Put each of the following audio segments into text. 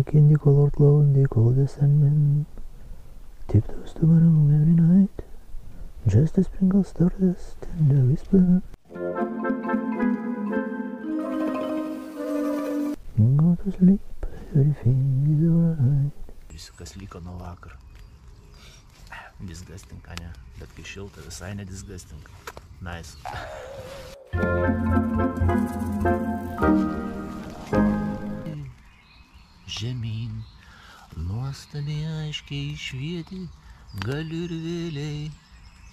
candy colored cloud, they call the Sandman. Tiptoes to my room every night, just to sprinkle stardust and a whisper. Go to sleep, everything is alright. Visi, kas liko nuo vakar. Disgusting, ne? Bet kai šilta, visai nedisgusting. Nice. Žemyn, nuostabiai aiškiai švieti, galiu ir vėliai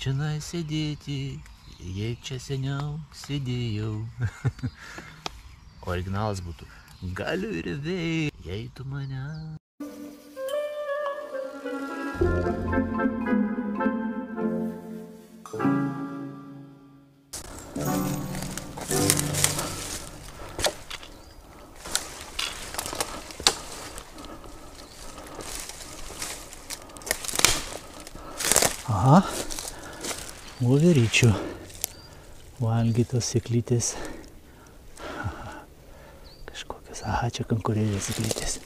čionai sėdėti, jei čia seniau sėdėjau. Originalas būtų, galiu ir vėliai, jei tu mane. Aha, voveryčių valgytos sėklytės. Kažkokios, aha, čia kankorėlės sėklytės.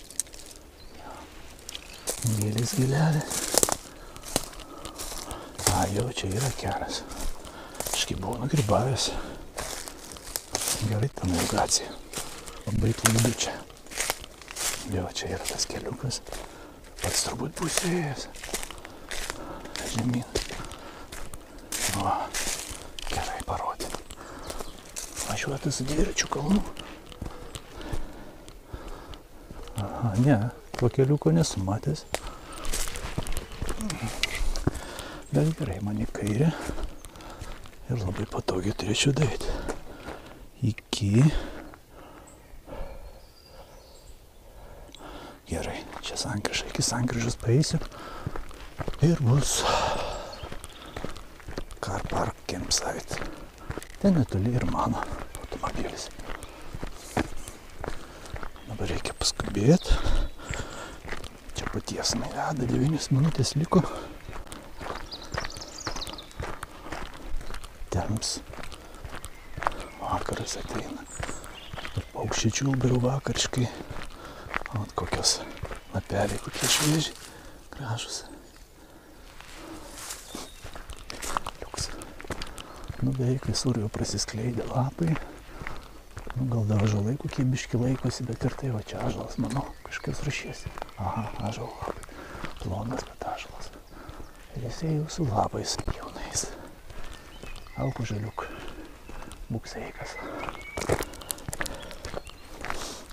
Gėlės gėlelė. A, jau čia yra kelias. Kažkaip buvau nugrybavęs. Gerai ta navigacija. Labai klaidu čia. Jo, čia yra tas keliukas. Pats turbūt pusėjęs. Žemyn. Va, gerai parodė. Važiuoti su dviračių kalnu. Aha, ne, to keliuko nesu matęs. Bet gerai, man į kairę. Ir labai patogiai turėčiau daryti. Gerai, čia sankryža, iki sankryžos paeisiu. Ir bus car park campsite. Ten netoli ir mano automobilis. Dabar reikia paskubėti. Čia paties veda, 9 minutės liko. Temps. Vakaras ateina. Ir paukščiai čiulba jau vakariškai. Vat kokios lapeliai, kokie švieži, gražus. Nu, beveik visur jau prasiskleidė lapai. Nu, gal dar ąžuolai kokie biški laikosi, bet ir tai va čia ąžuolas, manau, kažkas rūšies. Aha, ąžuolo lapai. Plonas, bet ąžuolas. Ir jisai jau su lapais jaunais. Alku žaliuk. Būk sveikas.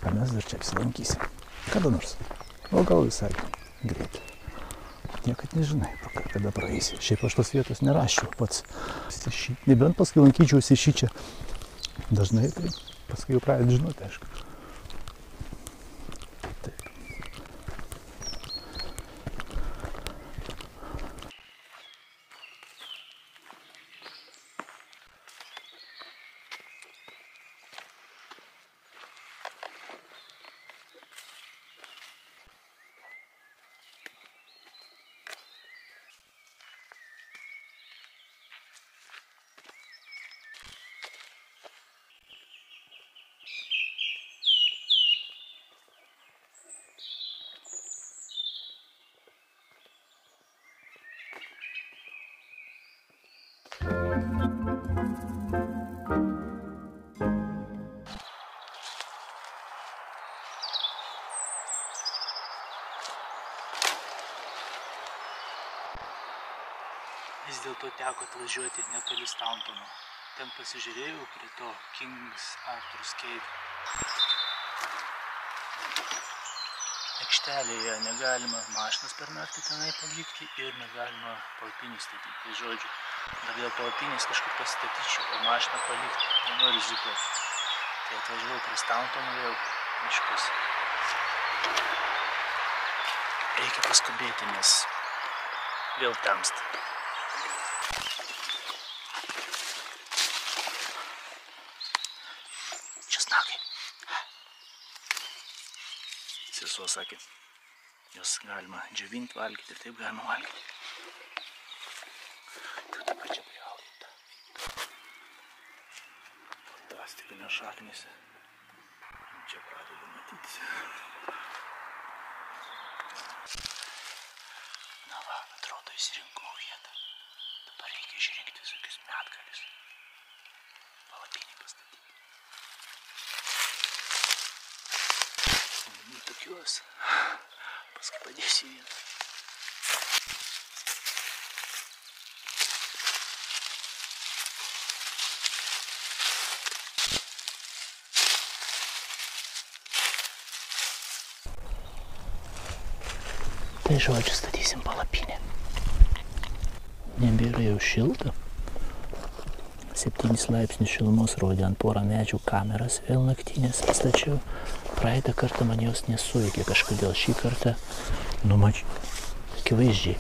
Ar mes dar čia apsilankysim? Kada nors? O gal visai greit. Niekad nežinai, kada praeisi. Šiaip aš tos vietos neraščiau pats. Nebent paskui lankyčiausi šį čia. Dažnai tai paskui jau pradėt žinoti, aišku. Taip. Vis dėlto teko atvažiuoti netoli Stauntono. Ten pasižiūrėjau prie to King's Arthur's Cave. Aikštelėje negalima mašinas per naktį tenai palikti ir negalima palapinių statyti. Tai žodžiu, dar dėl palapinės kažkur pasistatyčiau, o mašiną palikti nenoriu rizikuoti. Tai atvažiavau prie Stauntono vėl miškus. Reikia paskubėti, nes vėl tamsta. Sesuo sakė, jos galima džiovinti, valgyti ir taip galima valgyti. Tai taip pačia priaudyta. Fantastika, šaknėse. Čia pradedu matyti. Na va, atrodo įsirinkau vietą. Dabar reikia išrinkti visokius medgalius. Palapinį pastatyti. Į tokius. Paskui padėsiu vietą. Tai žodžiu, statysim palapinę. Nebėra jau šilta. 7 laipsnių šilumos rodė ant porą medžių kameras vėl naktinės pastačiau. Praeitą kartą man jos nesuveikė kažkodėl. Šį kartą numačiau akivaizdžiai.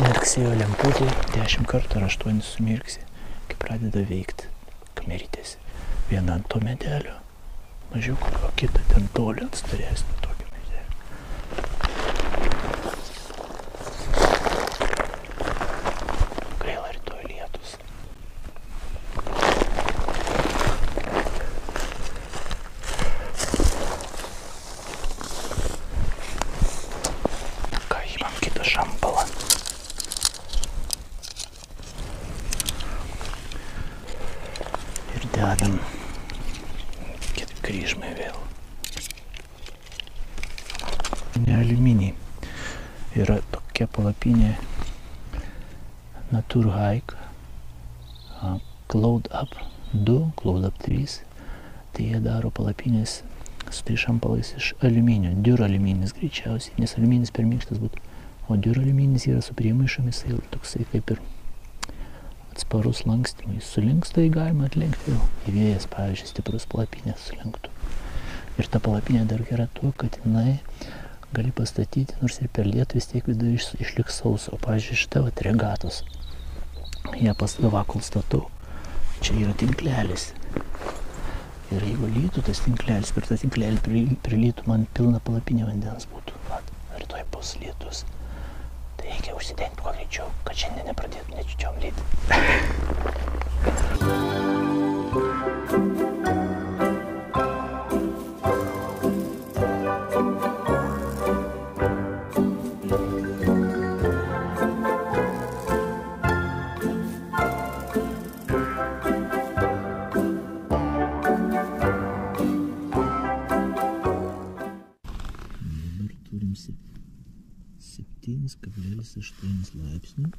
Mirksėjo lemputė 10 kartų ar 8 sumirksi, kai pradeda veikti kamerytės. Viena ant to medelio, mažiuko, o kita ten toli ant storesnio tokio medelio. Gaila rytoj lietus. Ką įmam kitą šampalą. Ir dedam kryžmai vėl. Ne aliuminiai. Yra tokia palapinė Naturhaik Cloud Up 2, Cloud Up 3. Tai jie daro palapinės su tai šampalais iš aliuminio. Duraliuminis greičiausiai, nes aliuminis per minkštas būtų. O duraliuminis yra su priemaišomis, tai toksai kaip ir atsparus lankstymui. Sulinksta jį galima atlenkti vėl. Į vėjas, pavyzdžiui, stiprus palapinės sulinktų. Ir ta palapinė dar gera tuo, kad jinai gali pastatyti, nors ir per lietų vis tiek viduje išliks sauso. O pavyzdžiui, šitą vat regatos. Ją vakul statau. Čia yra tinklelis. Ir jeigu lytų tas tinklelis, per tą tinklelį prilytų man pilna palapinė vandens būtų. Vat, rytoj bus lietus. Tai reikia užsidengti kuo greičiau, kad šiandien nepradėtų nečiučiom lyti. Dabar turim 7,8 laipsnių.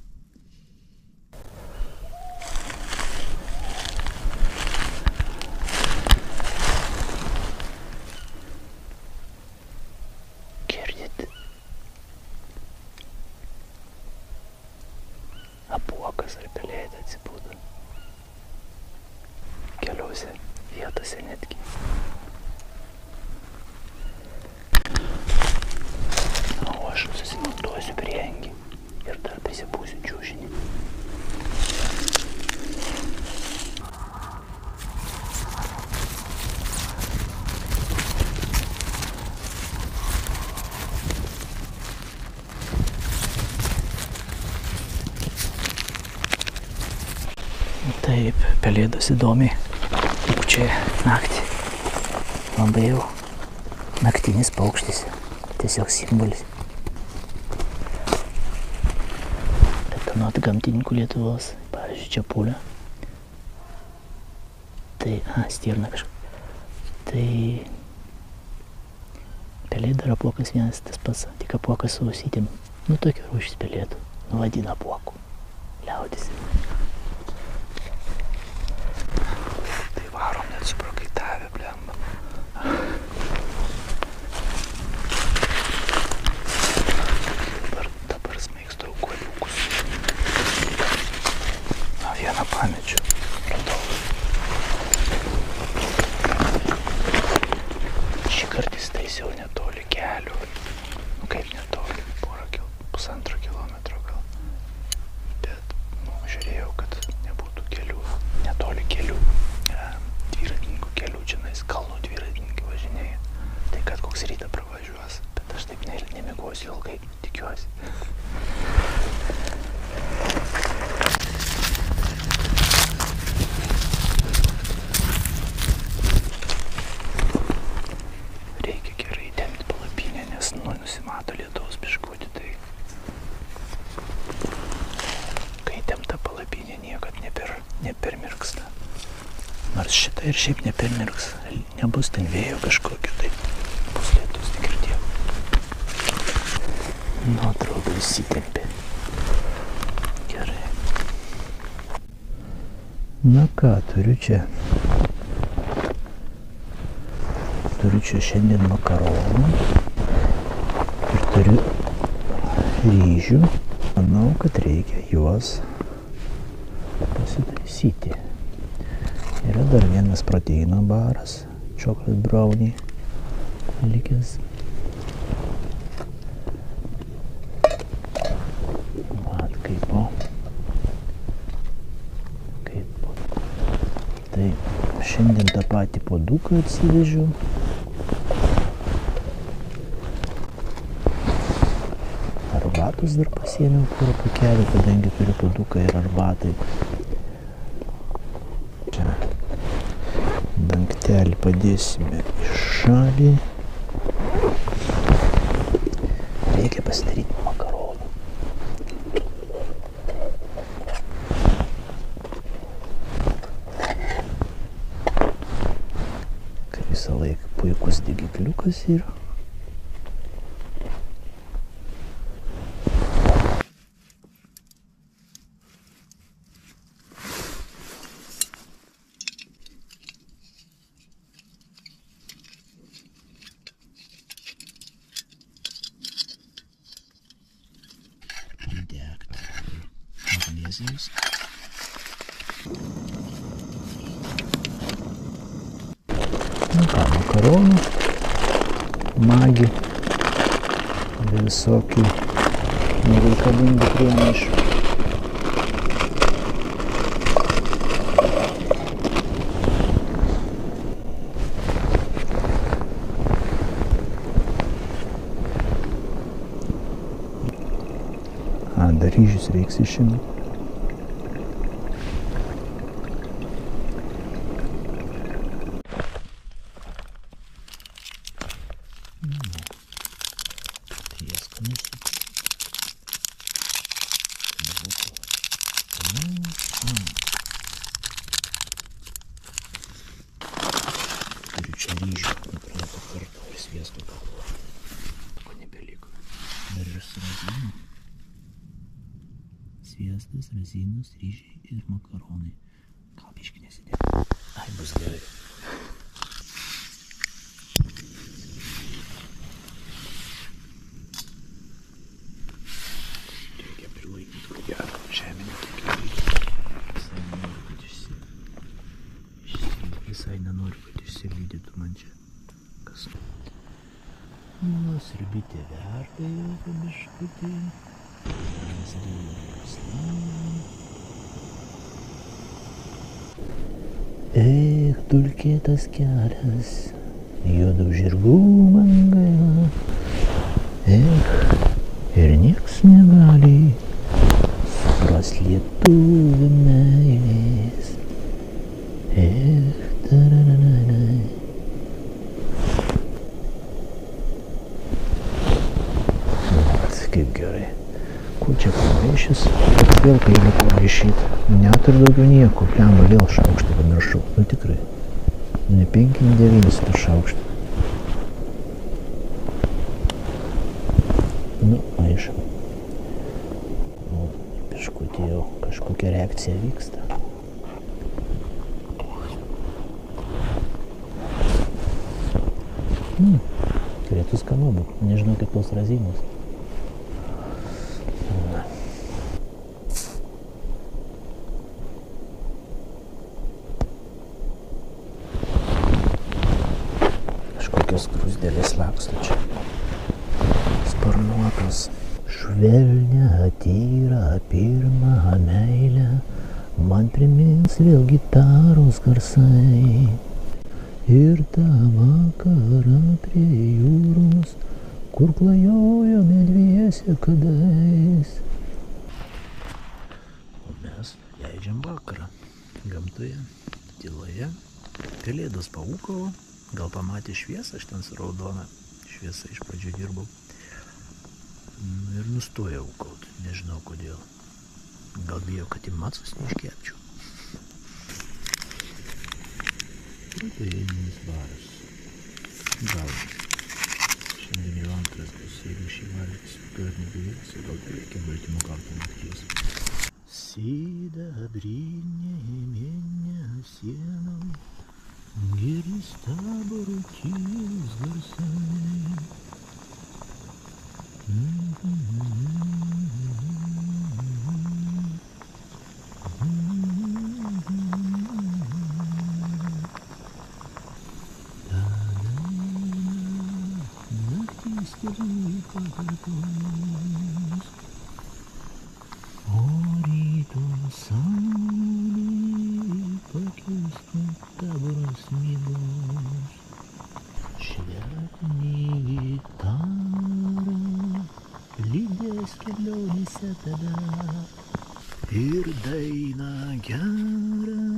Girdit? Apuokas ar pelėdė atsibūdo. Keliose vietose netgi. O aš susimontuosiu priengį ir dar prisipūsiu čiužinį. Taip, pelėdos įdomiai pučia naktį. Labai jau naktinis paukštis, tiesiog simbolis. Nuo gamtininkų Lietuvos, pavyzdžiui, čepulė. Tai, stirna kažkokia. Tai pelėda ir apuokas vienas tas pats, tik apuokas su ausytėm. Nu, tokia rūšis pelėdų. Nu, vadina apuokų. Liaudis. Tai varom net suprakaitavę, blemba. Dabar smaigstau kuoliukus. Vieną pamečiu. Radau. Šį kartą įstaisiau netoli kelių. Nu kaip netoli, pusantro kilometro gal. Bet, žiūrėjau, kad nebūtų kelių, netoli kelių. Dviratininkų kelių, čionais kalnų dviratininkai važinėja. Bus šitą ir šiaip nepermirks. Nebus ten vėjo kažkokio, tai bus lietus tik ir tiek. Nu, atrodo, įsitempė. Gerai. Na ką, turiu čia šiandien makaronų ir turiu ryžių. Manau, kad reikia juos pasitaisyti. Yra dar vienas proteino baras, chocolate brownie likęs. Mat, kaipo. Tai šiandien tą patį puoduką atsivežiau. Arbatos dar pasiėmiau porą pakelių, kadangi turiu puoduką ir arbatai. Čia dangtelį padėsime į šalį. Reikia pasidaryti makaronų. Kaip visą laiką puikus degikliukas yra. Nu ką, makaronų, magį, visokių nereikalingų priemaišų. Dar ryžius reiks išimti. Turiu čia ryžių, nukrėto kartu ir sviesto galvo. Ko nebeliko. Dar ir su razinų. Sviestas, razinos, ryžiai ir makaronai. Gal biškį nesidėk. Ai, bus gerai. Reikia prilaikyti, ko gero. Žeminį reikia laikyti. Visai nenoriu, kad išsilydytų man čia. Kas? Nu, sriubytė verda jau po biškutį. Eik, dulkėtas kelias, juodų žirgų man gaila. Eik, ir nieks negali suprast lietuvių meilės. Eik, tarananai. Vat, kaip gerai. Ko čia pamaišęs? Vėl peilį pamaišyti. Net ir daugiau nieko. Pliamba, vėl šaukštą pamiršau. Nu tikrai. Ne 5, ne 9 tą šaukštą. Nu, maišam. Nu, biškutį jau kažkokia reakcija vyksta. Turėtų skanu būt. Nežinau, kaip tos razinos. Skruzdėlės laksto čia. Sparnuotos. Švelnia, tyra, pirmą meilę man primins vėl gitaros garsai. Ir tą vakarą prie jūros, kur klajojome dviese kadais. O mes leidžiam vakarą gamtoje, tyloje. Pelėdos paūkavo. Gal pamatė šviesą, aš ten su raudona šviesa iš pradžių dirbau. Ir nustojau ūkaut, nežinau kodėl. Gal bijau, kad į macus neiškepčiau. Svetaininis baras. Gal. Šiandien jau antras bus, jeigu šį valgys, gal nebevėlsiu, gal reikia baltymų gauti nakties. Sidabrinė mėnesiena, girdis taboro tylos garsai. O ryto saulė pakilsta taboras migos, švelniai gitara lydės kelionėse tave ir dainą gerą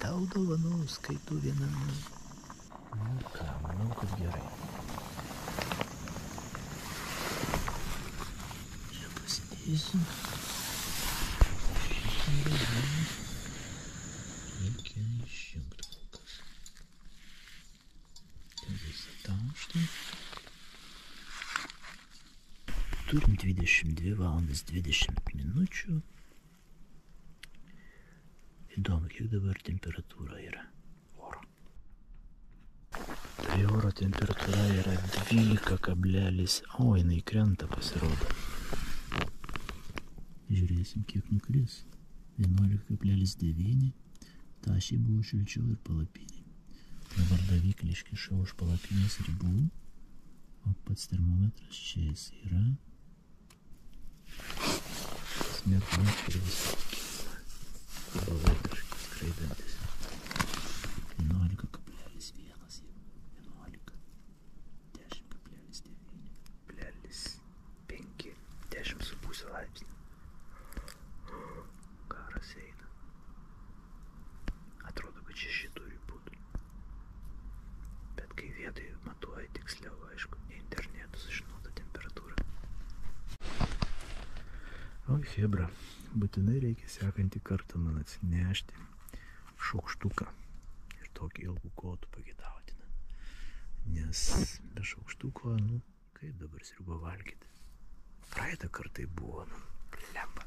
tau dovanos, kai tu viena. Nu ką, manau, kad gerai. Čia pasidėsiu. Reikia išjungti kol kas. Ten visą tauštą. Turim 22 valandas 20 minučių. Įdomu, kiek dabar temperatūra yra oro. Tai oro temperatūra yra 12, o jinai krenta pasirodo. Žiūrėsim, kiek nukris. 11,9. Tašiai buvo šilčiau ir palapiniai. Dabar daviklį iškišau už palapinės ribų, o pats termometras čia jis yra. Smerkmas ir visą kitą. Balai kažkas skraidantis. 11,1 jau. 11. 10,9. 5. 10,5 laipsnių. Karas eina. Atrodo, kad 6 turi būti. Bet kai vietoje matuoja tiksliau, aišku, ne internetu sužinota temperatūra. Oi, hebra, būtinai reikia sekantį kartą man atsinešti šaukštuką ir tokį ilgų kotų pagėdautina. Nes be šaukštuko, nu, kaip dabar sriubą valgyti? Praeitą kartą buvo, nu, lemba.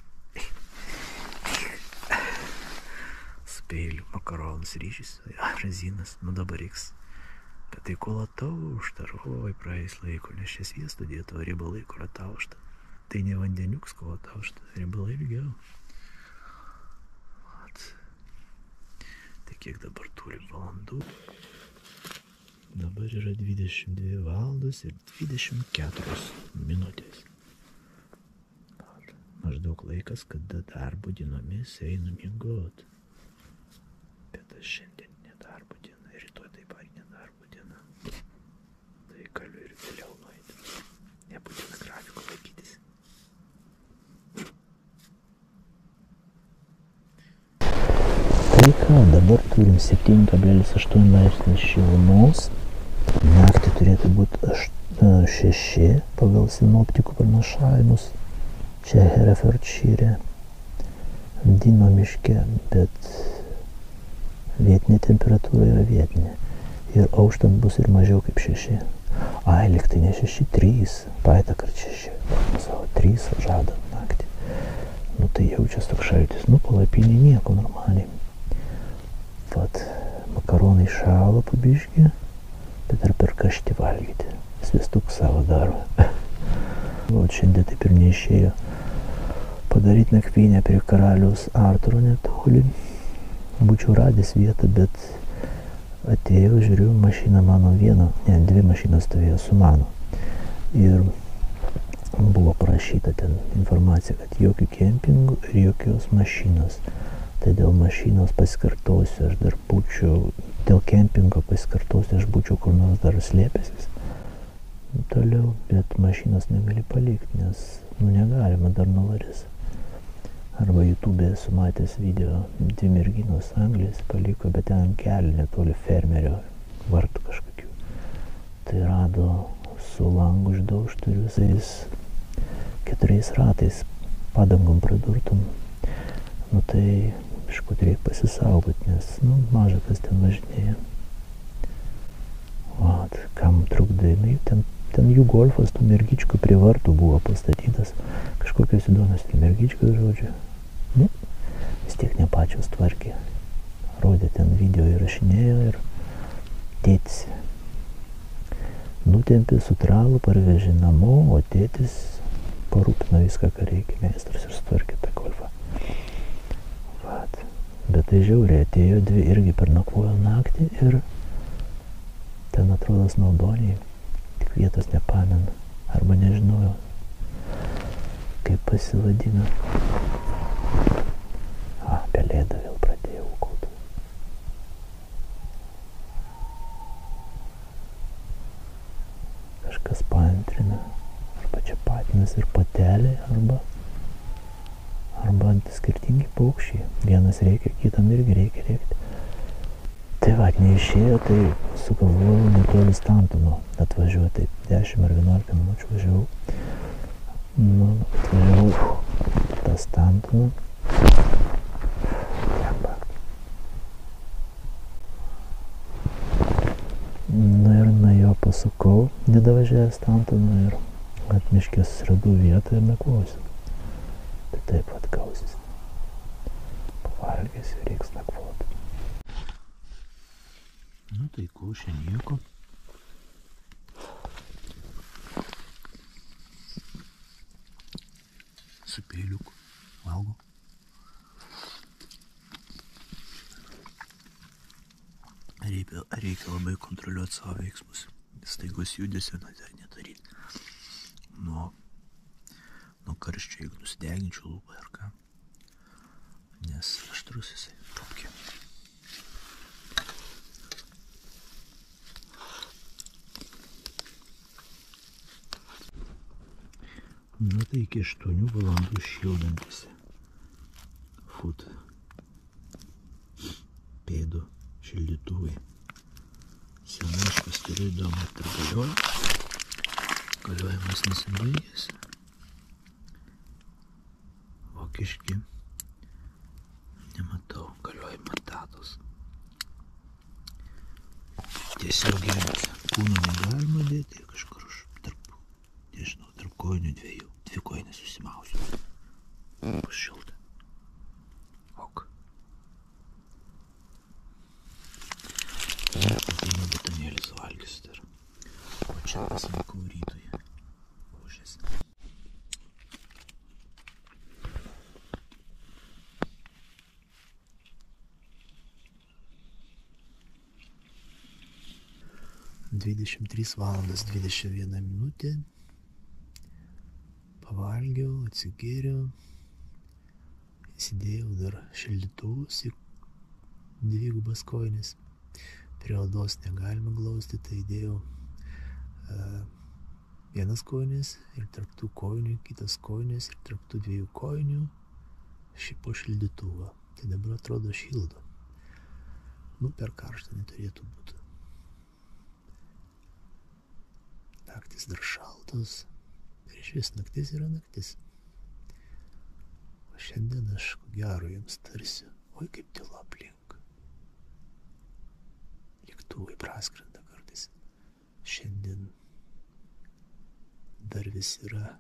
Su peiliu, makaronus, ryžys, razinas, nu dabar reiks. Bet tai kol ataušta, oi, praeis laiko, nes čia sviesto dėto, riebalai, kur ataušta. Tai ne vandeniuks, kol ataušta, riebalai ilgiau. Vat. Tai kiek dabar turim valandų? Dabar yra 22 valandos ir 24 minutės. Maždaug laikas, kada darbo dienomis einu miegot. Bet aš šiandien nedarbo diena, rytoj taip pat nedarbo diena. Tai galiu ir vėliau nueiti. Nebūtina grafiko laikytis. Tai ką, dabar turim 7,8 laipsnių šilumos. Naktį turėtų būti 6 pagal sinoptikų pranašavimus. Čia Herefordšyre, Dyno miške, bet vietinė temperatūra yra vietinė. Ir auštant bus ir mažiau kaip 6. Ai, lyg tai ne 6, 3. Praeitą kartą 6. Savo 3 žada naktį. Nu tai jaučias toks šaltis. Nu, palapinė nieko normaliai. Vat, makaronai šalo po biškį, bet ar per karštį valgyti. Sviestuk savo daro. Vat šiandien taip ir neišėjo padaryti nakvynę prie karaliaus Arturo netoli. Būčiau radęs vietą, bet atėjau, žiūriu, mašina mano viena, ne, 2 mašinos stovėjo su mano. Ir buvo parašyta ten informacija, kad jokių kempingų ir jokios mašinos. Tai dėl mašinos pasikartosiu, aš dar būčiau, dėl kempingo pasikartosiu, aš būčiau kur nors dar slėpęsis. Toliau, bet mašinos negali palikti, nes negalima, dar nuvarys. Arba YouTube esu matęs video, 2 merginos Anglijos paliko, bet ten ant kelių netoli fermerio vartų kažkokių. Tai rado su langu išdaužtų ir visais 4 ratais padangom pridurtum. Nu tai biškut reikia pasisaugoti, nes maža kas ten važinėja. Vat, kam trukdai, ten jų golfas, tų mergičkų prie vartų buvo pastatytas, kažkokios įdomios mergičkos, žodžiu. Nu, vis tiek ne pačios tvarkė. Rodė ten video įrašinėjo ir tėtis nutempė su tralu, parvežė namo, o tėtis parūpino viską, ką reikia, meistras ir sutvarkė tą golfą. Vat. Bet tai žiauriai, atėjo dvi irgi pernakvojo naktį ir ten atrodo snaudoniai, tik vietos nepamenu, arba nežinojau, kaip pasivadino. Pelėda vėl pradėjo ūkauti. Kažkas paantrina, arba čia patinas ir patelė, arba skirtingi paukščiai. Vienas reikia, kitam irgi reikia rėkti. Tai va, neišėjo, tai sugalvojau netoli Stantono atvažiuoti. 10 ar 11 minučių važiavau. Atvažiavau tą Stantoną. Ir nuo jo pasukau, nedavažiavęs Stantoną ir atmiškės susiradau vietą ir nakvosiu. Tai taip atgausis. Pavalgęs ir reiks nakvoti. Nu tai košė nieko. Su peiliuku valgau. Reikia labai kontroliuoti savo veiksmus. Staigus judesio nedaryti. Nuo karščio, jeigu nusideginčiau lūpą ar ką. Nes aštrus jisai trupkė. Nu tai iki 8 valandų šildantis food pėdų šildytuvai. Seniškas turiu įdomą ir galioja. Galiojimas nesibaigęs. Vokiški nematau galiojimo datos. Tiesiog ant kūno negalima dėti kažkur už tarp kojinių dvi kojinės susimausiu. Bus šilta. Ok. Ateina batonėlį suvalgys dar. O čia pasilikau rytui. Košės. (23:21 minutė). Pavalgiau, atsigėriau, įsidėjau dar šildytuvus į 2 kojines. Prie odos negalima glausti, tai įdėjau 1 kojines ir tarp tų kojinių kitas kojines ir tarp tų 2 kojinių po šildytuvą. Tai dabar atrodo šildo. Nu, per karštą neturėtų būti. Naktis dar šaltos. Ir išvis naktis yra naktis. O šiandien aš ko gero jums tarsiu. Oi, kaip tyla aplink. Lėktuvai praskrenda kartais. Šiandien dar vis yra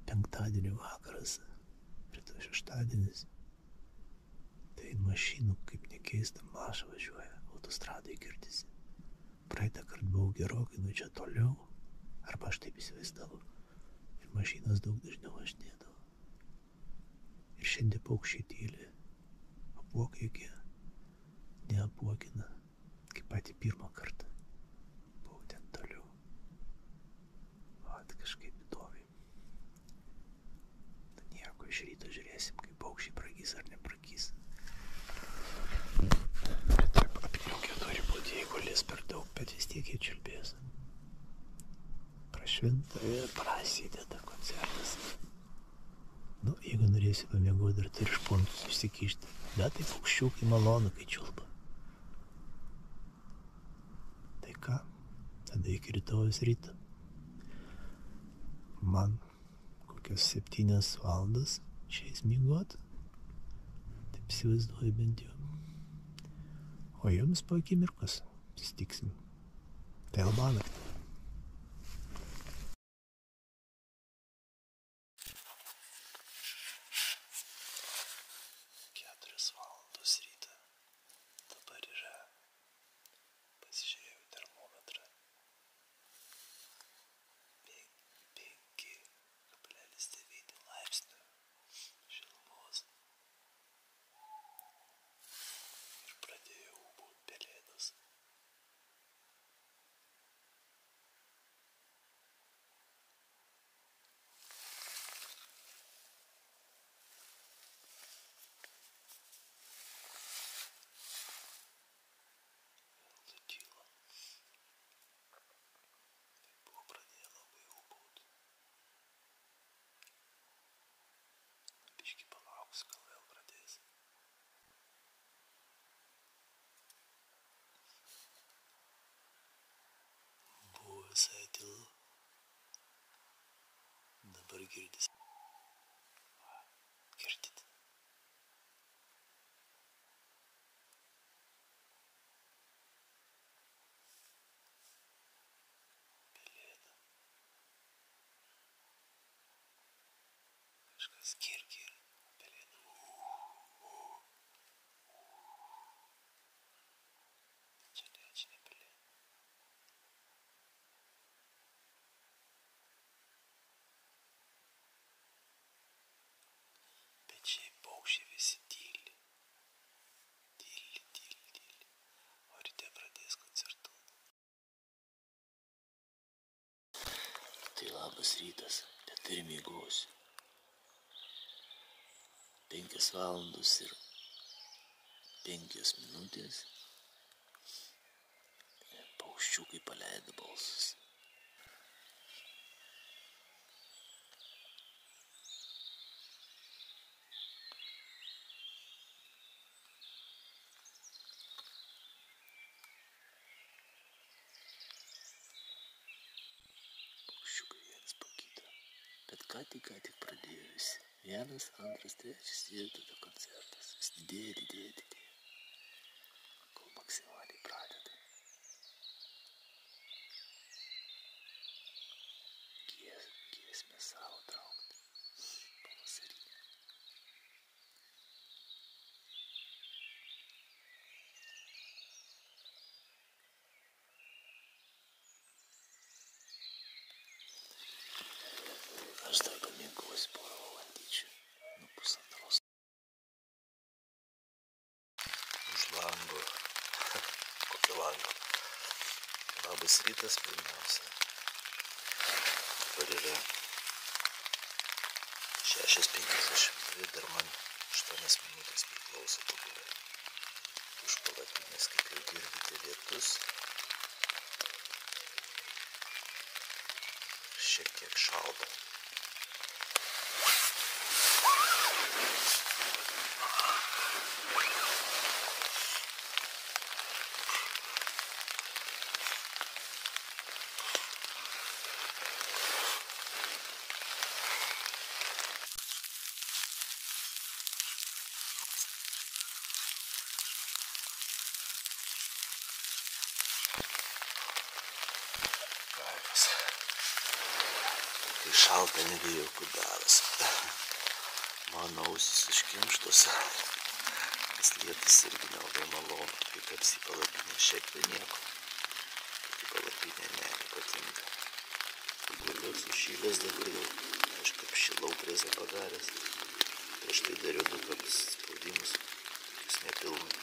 penktadienio vakaras. Rytoj šeštadienis. Tai mašinų, kaip nekeista, maža važiuoja. Autostradai girdisi. Praeitą kartą buvau gerokai, nu čia toliau. Arba aš taip įsivaizdavau. Ir mašinas daug dažniau važinėdavo. Ir šiandien paukščiai tyli. Apuokai jokie neapuokina. Kaip patį pirmą kartą. Buvau ten toliau. Vat kažkaip įdomiai. Na nieko, iš ryto žiūrėsim, kaip paukščiai pragys ar nepragys. Apniukę turi būti, jeigu lis per daug, bet vis tiek jie čiulbės. Prašvinta ir prasideda koncertas. Nu, jeigu norėsi pamiegoti, dar turi špontus išsikišti. Bet tai paukščiukai malonu, kai čiulba. Tai ką? Tada iki rytojus ryto. Man kokios 7 valandas šiais miegot. Taip įsivaizduoju bent jau. O jums po akimirkos. Susitiksim. Tai Albanas. 4 valandos ryto. Dabar yra, pasižiūrėjau į termometrą, 5,9 laipsnių šilumos. Ir pradėjau būt pelėdos. Nutyla. Tai buvo pradėję labai ūbaut. Biškį palauksiu, gal vėl pradės. Buvo visai tylu. Dabar girdisi. Girdit? Pelėda. Kažkas kirkia. Pelėda. Čia ne pelėda. Bet šiaip paukščiai visi tyli. Tyli. O ryte pradės koncertuoti. Tai labas rytas, bet ir miegosiu. 5 valandos ir 5 minutės. Paukščiukai paleido balsus. Paukščiukai vienas po kito. Bet ką tik pradėjo visi. 1, 2, 3 ir tada koncertas. Jis didėja. Kol maksimaliai pradeda. Giesmę savo traukti. Pavasarinę. Aš dar pamiegosiu porą valandyčių. Nu, 1,5. Už lango. Kokio lango? Labas rytas pirmiausia. Dabar yra 6:52, dar man 8 minutės priklauso tobulai. Už palapinės, kaip jau girdite, lietus. Šiek tiek šalta. Kai šalta, nebejauku darosi. Mano ausis užkimštos. Tas lietus irgi nelabai malonu. Kai kapsi palapinė, šiaip tai nieko. Kai palapinė nepatinka. Guliu sušylęs dabar jau. Aš apšilau presą padaręs. Prieš tai dariau 2 kartus spaudimus. Tokius nepilnai.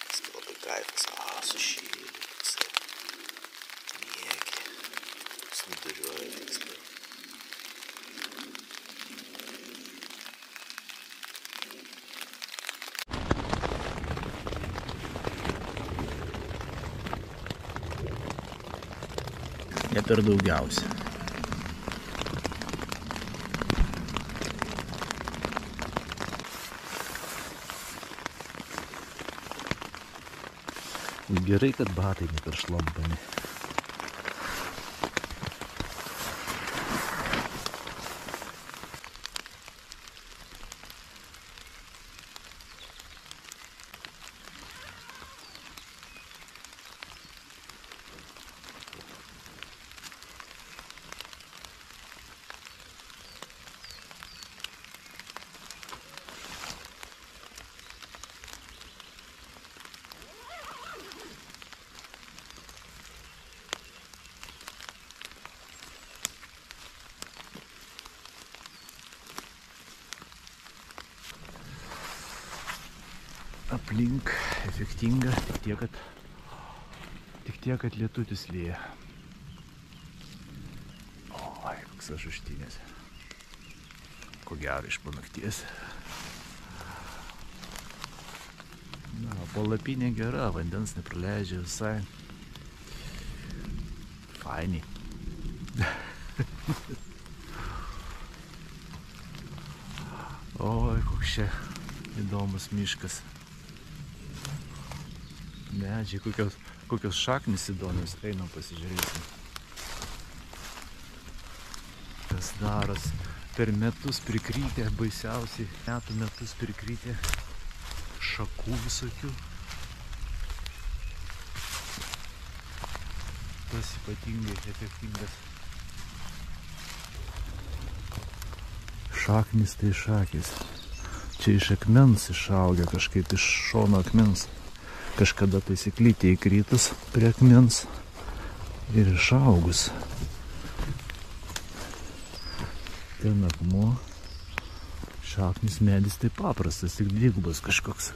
Tas labai kaifas. Sušylė. Snuduriuoja tiksliau. Ne per daugiausia. Gerai, kad batai ne per šlampami. aplink efektinga, tik tiek, kad lietutis lyja. Oi, koks ašuštinės. Ko gero iš panakties. Na, palapinė gera, vandens nepraleidžia visai. Fainiai. Oi, koks čia įdomus miškas. Medžiai, kokios šaknis įdomios. Einam pasižiūrėsim. Kas daros. Per metus prikrytė, baisiausiai metus prikrytė šakų visokių. Tas ypatingai efektingas. Šaknis tai šakis. Čia iš akmens išaugę, kažkaip iš šono akmens. Kažkada tai sėklytė įkrytus prie akmens ir išaugus. Ten akmuo. Šaknis medis tai paprastas, tik dvigubas kažkoks.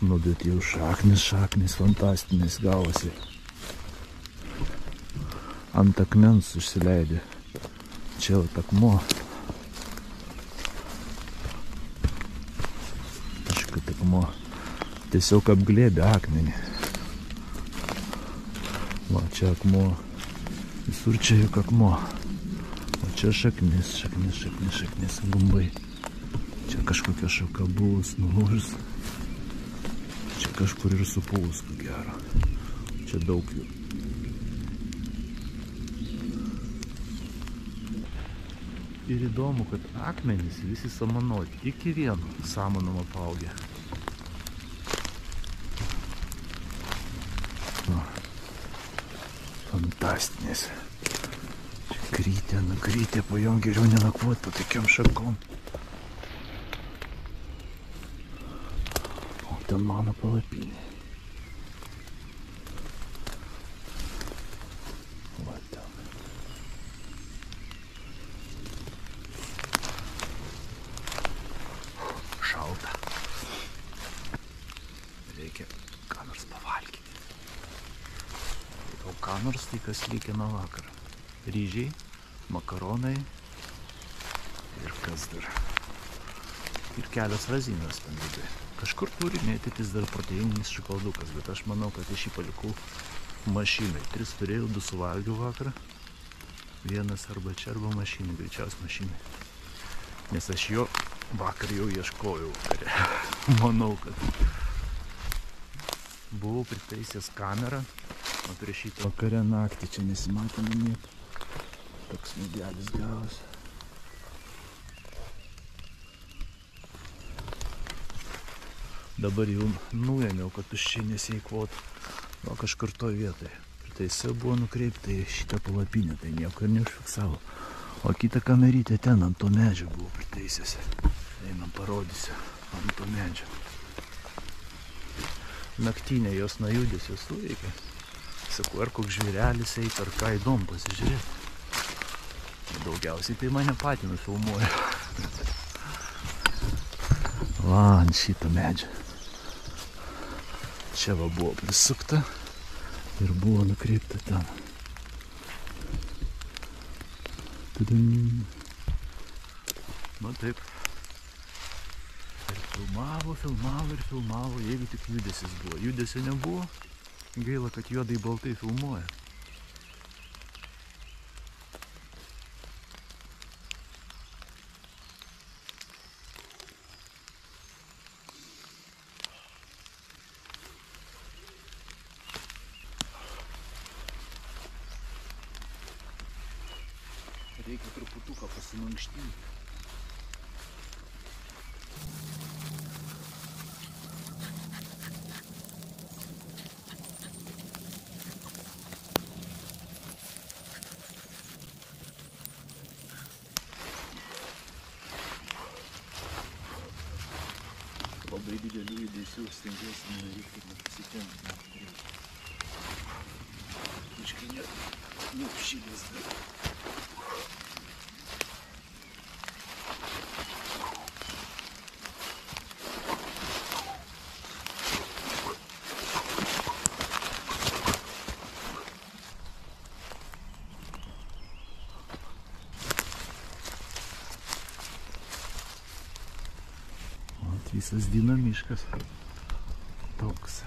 Nu, bet jau šaknis fantastinis gavosi. Ant akmens užsileidė. Čia akmuo. Kažkaip akmuo. Tiesiog apglėbė akmenį. Va, čia akmuo. Visur čia juk akmuo. O čia šaknis, gumbai. Čia kažkokia šaka buvus, nulūžus. Čia kažkur ir supuvus, ko gero. Čia daug jų. Ir įdomu, kad akmenys visi samanoti. Iki vieno samanom apaugę. Fantastinis. Čia nukrytė, po jom geriau nenakvot po tokiam šakom. O ten mano palapinė. Va ten. Šalta. Reikia ką nors pavalgyti. O ką nors tai kas likę nuo vakaro. Ryžiai, makaronai ir kas dar. Ir kelios razinos ten vidai. Kažkur turi mėtytis dar proteininis šokoladukas, bet aš manau, kad aš jį palikau mašinai. 3 turėjau, 2 suvalgiau vakarą. 1 arba čia, arba mašinai, greičiausiai mašinai. Nes aš jo vakar jau ieškojau vakare. Manau, kad buvau pritaisęs kamerą, o prieš šitą vakare naktį čia nesimatė nieko. Toks medelis gavas. Dabar jau nuėmiau, kad tuščiai nesieikvot. O kažkur to vietoje. Pritaisiau buvo nukreipta į šitą palapinę, tai nieko ir neužfiksavo. O kitą kamerytę ten ant to medžio buvo pritaisęs. Einam parodysiu ant to medžio. Naktinė jos najudės suveikia. Sakau, ar koks žvėrelis eit, ar ką įdomu pasižiūrėti. Daugiausiai tai mane patį nufilmuoja. Va, ant šito medžio. Čia va buvo prisukta ir buvo nukreipta ten. Tudum. Nu taip. Ir filmavo, jeigu tik judesis buvo. Judesio nebuvo. Gaila, kad juodai baltai filmuoja. Reikia truputuką pasimankštinti. Labai didelių judesių stengiuosi nedaryti, kad nepasitempti. Iškai neapšylės dar. Visas dinamiškas. Toks.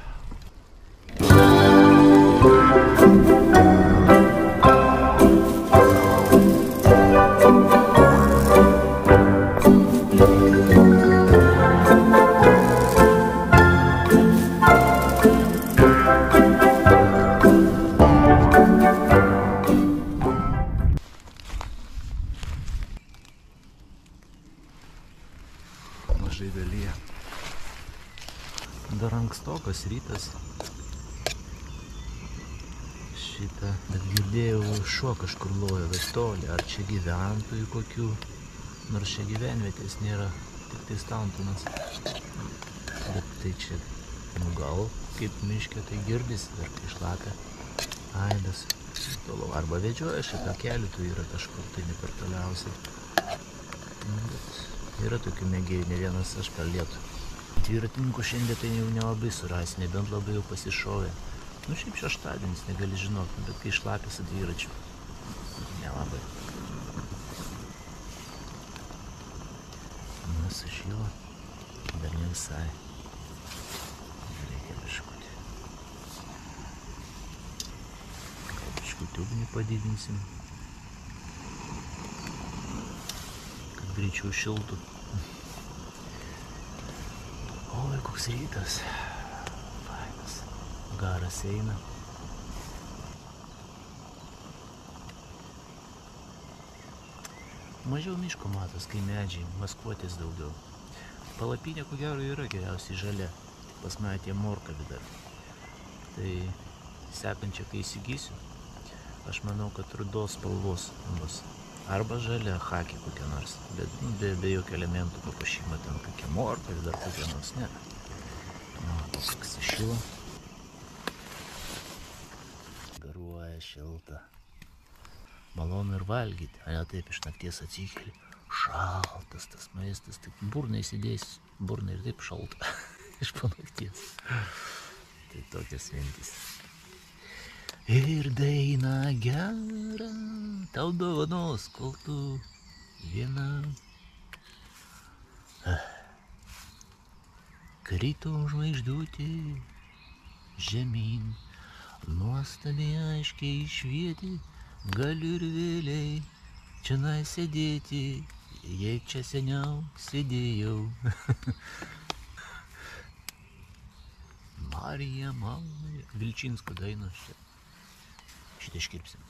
Mažai vėlyja. Dar ankstokas rytas. Šitą, bet girdėjau, šuo kažkur lojo vis toli. Ar čia gyventojų kokių? Nors čia gyvenvietės nėra, tik tai Stauntonas. Bet tai čia, nu gal, kaip miške tai girdisi, dar kai šlapia aidas. Toliau arba vedžioja šitą kelių, tai yra kažkur tai ne per toliausiai. Bet yra tokių mėgėjų, ne vienas aš per lietų. Dviratininkų šiandien tai jau nelabai surasi, nebent labai jau pasišovė. Nu šiaip šeštadienis, negali žinoti, bet kai šlapia su dviračiu, nelabai. Nu, sušilo, dar ne visai. Reikia biškutį. Gal biškutį ugnį padidinsim, kad greičiau šiltų. Oi, koks rytas. Fainas. Garas eina. Mažiau miško matos, kai medžiai, maskuotės daugiau. Palapinė, ko gero, yra geriausiai žalia. Pas mane tie morkavi dar. Tai sekančią, kai įsigysiu, aš manau, kad rudos spalvos bus. Arba žalia hakė kokia nors, bet be jokio elementų papuošimo, ten kokie morkavi dar kokie nors, ne. Nu, koks šilo. Garuoja šilta. Malonu ir valgyti, a ne taip iš nakties atsikeli. Šaltas tas maistas, taip burnai įsidės, burnai ir taip šalta iš po nakties. Tai tokios mintys. Ir daina gera tau dovanos, kol tu viena. Krito žvaigždutė žemyn, nuostabiai aiškiai švietė, galiu ir vėliai čionai sėdėti, jei čia seniau sėdėjau. Marija, Marija, Vilčinsko dainos čia. Šitą iškirpsim.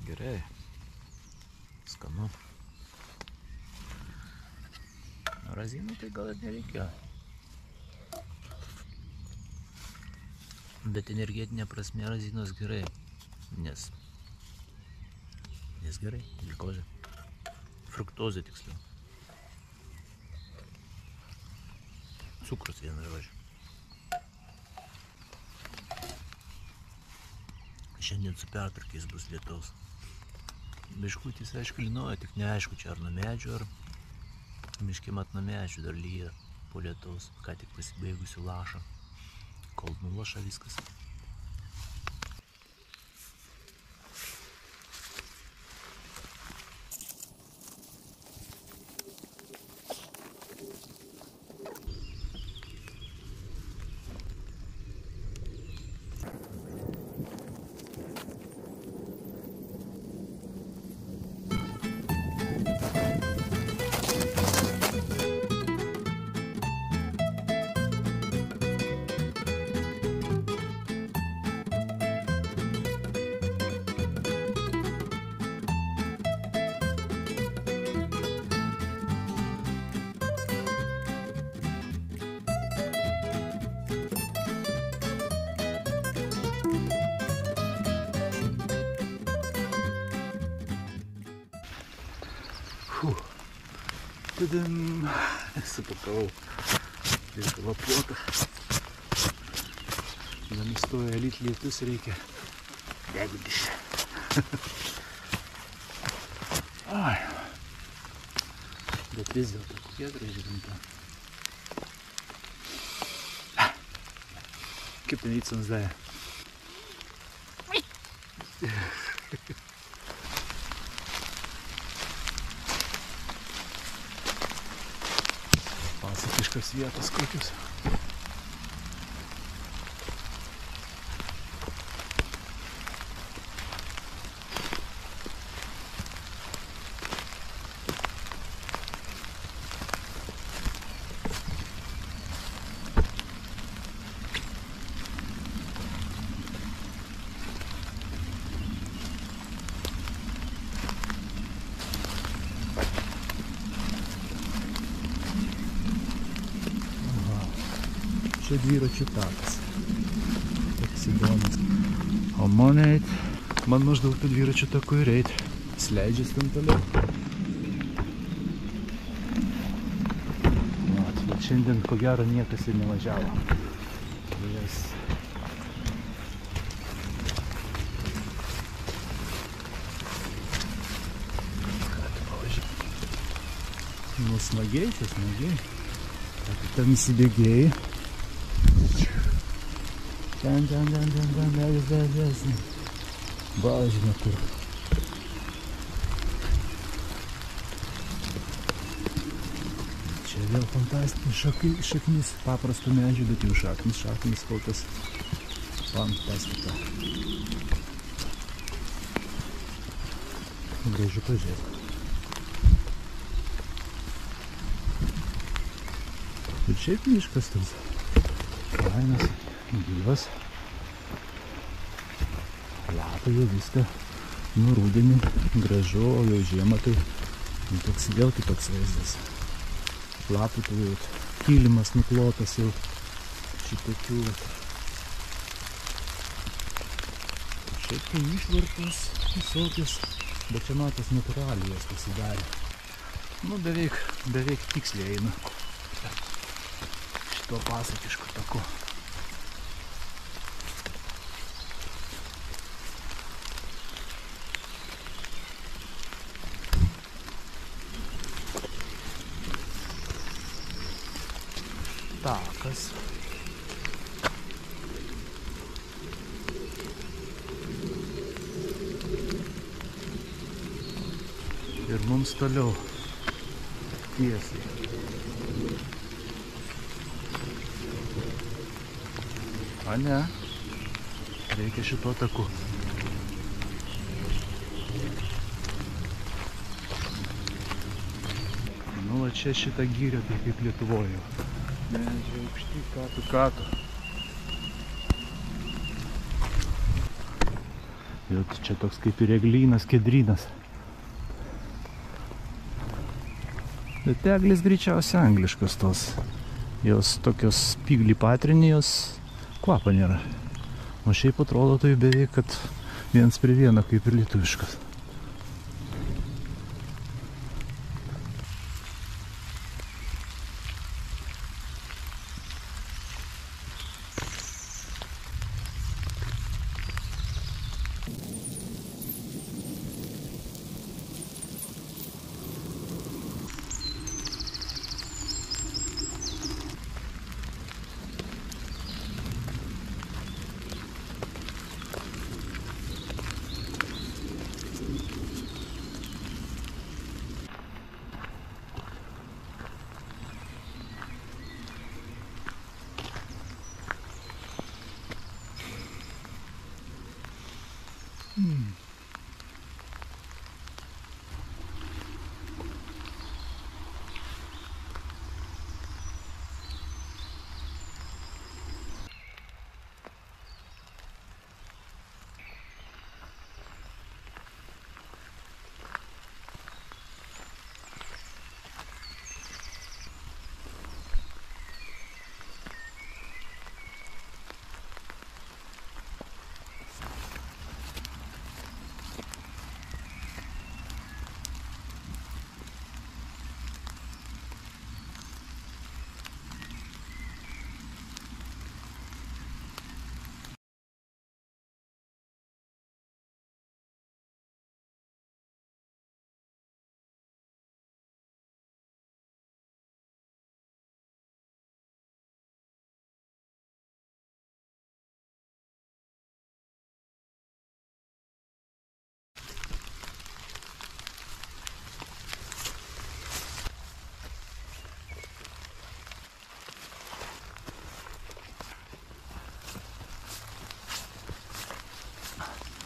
Gerai. Skanu. Razinų tai gal ir nereikia. Bet energetinė prasme razinos gerai. Nes gerai, gliukozė. Fruktozė tiksliau. Cukrus vienu žodžiu. Šiandien su pertraukiais bus lietaus. Biškutis aišku lynoja, tik neaišku čia ar nuo medžių, ar miške mat nuo medžių dar lyja po lietaus, ką tik pasibaigusių lašą. Kol nulaša viskas. Tadam! Supakavau visą lapuotą. Nenustoja lyt lietus, reikia deginti. Ai. Bet vis dėlto kokia graži gamta. Kaip ten ryt sunzdaja. Pasakiškas vietas kokius. Čia dviračių takas. Toks įdomus. O man maždaug tų dviračių takų ir eit. Sleidžiasi ten toliau. Bet šiandien ko gero niekas ir nevažiavo. Yes. Ką tu pavažiavai? Nu smagiai, čia smagiai. Ten įsibėgėjai. Ten, vis. Važinė kur. Čia vėl fantastinis šaknis, paprastų medžių, bet jau šaknis kol kas fantastika. Gražu pažiūrėti. Ir šiaip miškas tas fainas. Gyvas. Lapai jau viską nurudenį, gražu, o jau žiemą tai toks vėl kitoks vaizdas. Lapų tai jau kilimas nuklotas jau šitokių. Šiaip tai išvartos visokius, bet čia matas natūraliai jos pasidarė. Nu beveik tiksliai eina šito pasakišku taku. Takas. Ir mums toliau tiesiai. A ne, reikia šito taku. Nu, va čia šitą gyrę, tai kaip Lietuvoje. Medžiai aukšti, katų. Ir čia toks kaip ir eglynas, kedrynas. Bet eglės greičiausiai angliškas tos. Jos tokios spyglį patrinijos, kvapo nėra. O šiaip atrodo tai beveik, kad viens prie vieno kaip ir lietuviškas.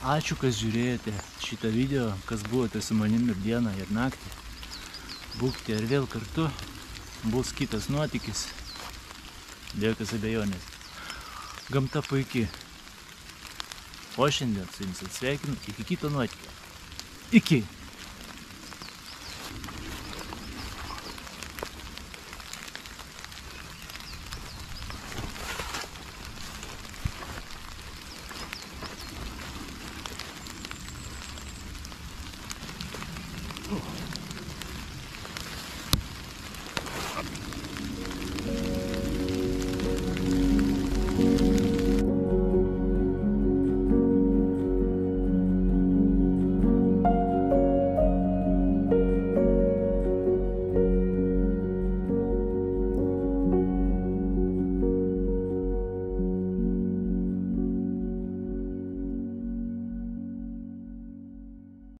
Ačiū, kas žiūrėjote šitą video, kas buvote su manimi ir dieną, ir naktį. Būkite ir vėl kartu, bus kitas nuotykis, be jokios abejonės. Gamta puikiai. O šiandien su jumis atsveikinu iki kito nuotykio. Iki!